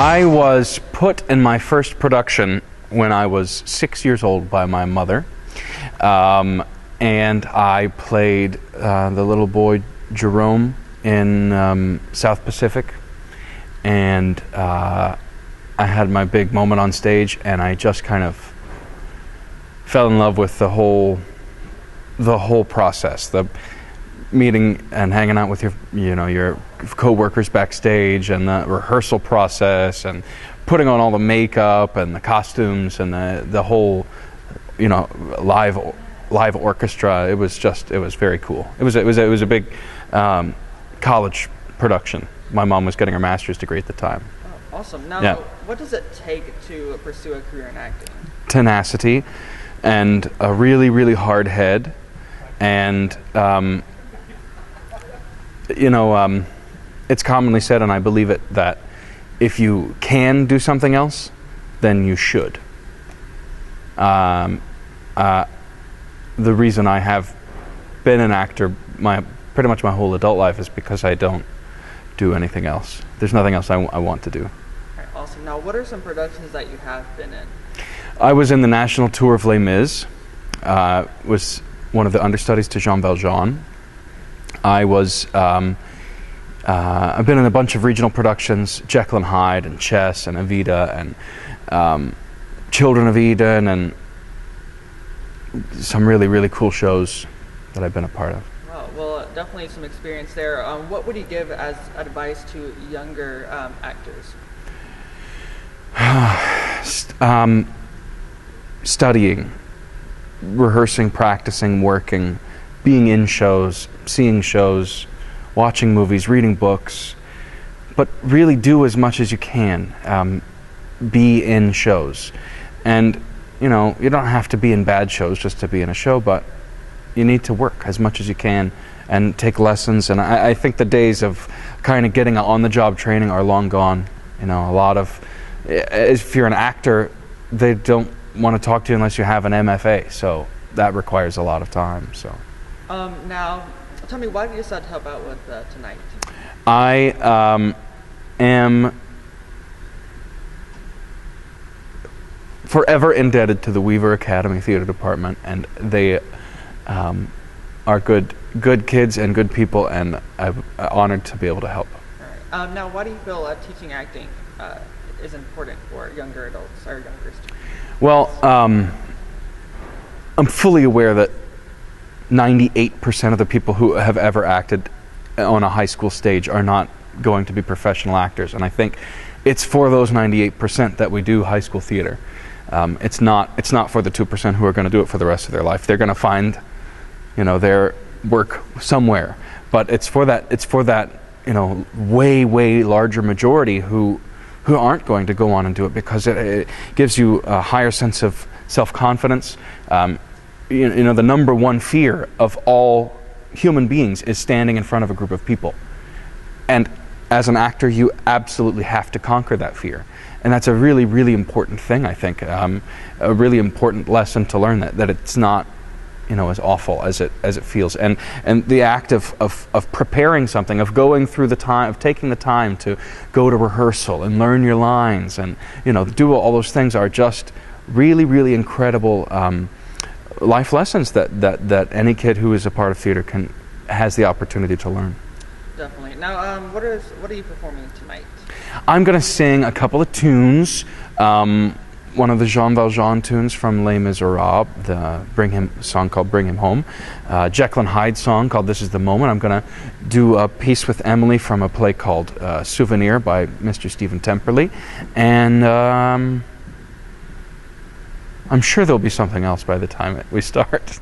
I was put in my first production when I was 6 years old by my mother, and I played the little boy Jerome in South Pacific, and I had my big moment on stage, and I just kind of fell in love with the whole process, the meeting and hanging out with your co-workers backstage, and the rehearsal process, and putting on all the makeup and the costumes and the whole live orchestra. It was very cool. It was a big college production. My mom was getting her master's degree at the time. Oh, awesome. Now, yeah. What does it take to pursue a career in acting? Tenacity and a really, really hard head, and it's commonly said, and I believe it, that if you can do something else, then you should. The reason I have been an actor pretty much my whole adult life is because I don't do anything else. There's nothing else I want to do. All right, awesome. Now, what are some productions that you have been in? I was in the national tour of Les Mis. Was one of the understudies to Jean Valjean. I've been in a bunch of regional productions, Jekyll and Hyde and Chess and Evita and Children of Eden, and some really, really cool shows that I've been a part of. Wow, well, definitely some experience there. What would you give as advice to younger actors? Studying, rehearsing, practicing, working, being in shows, seeing shows, watching movies, reading books, but really do as much as you can. Be in shows. And, you don't have to be in bad shows just to be in a show, but you need to work as much as you can and take lessons. And I think the days of kind of getting on-the-job training are long gone. If you're an actor, they don't want to talk to you unless you have an MFA, so that requires a lot of time. So. Now, tell me, why did you decide to help out with tonight? I am forever indebted to the Weaver Academy Theater Department, and they are good kids and good people, and I'm honored to be able to help. All right. Now, why do you feel teaching acting is important for younger adults or younger students? Well, I'm fully aware that 98% of the people who have ever acted on a high school stage are not going to be professional actors, and I think it's for those 98% that we do high school theater. It's not for the 2% who are going to do it for the rest of their life. They're going to find, their work somewhere, but it's for that way larger majority who aren't going to go on and do it, because it gives you a higher sense of self-confidence. The number one fear of all human beings is standing in front of a group of people. And as an actor, you absolutely have to conquer that fear. And that's a really, really important thing, I think. A really important lesson to learn that it's not, as awful as it feels. And the act of preparing something, of going through the time, of taking the time to go to rehearsal and learn your lines and, do all those things are just really, really incredible life lessons that any kid who is a part of theater has the opportunity to learn. Definitely. Now, what are you performing tonight? I'm going to sing a couple of tunes. One of the Jean Valjean tunes from Les Miserables, the song called "Bring Him Home." Jekyll and Hyde song called "This Is the Moment." I'm going to do a piece with Emily from a play called "Souvenir" by Mr. Stephen Temperley, and I'm sure there'll be something else by the time we start.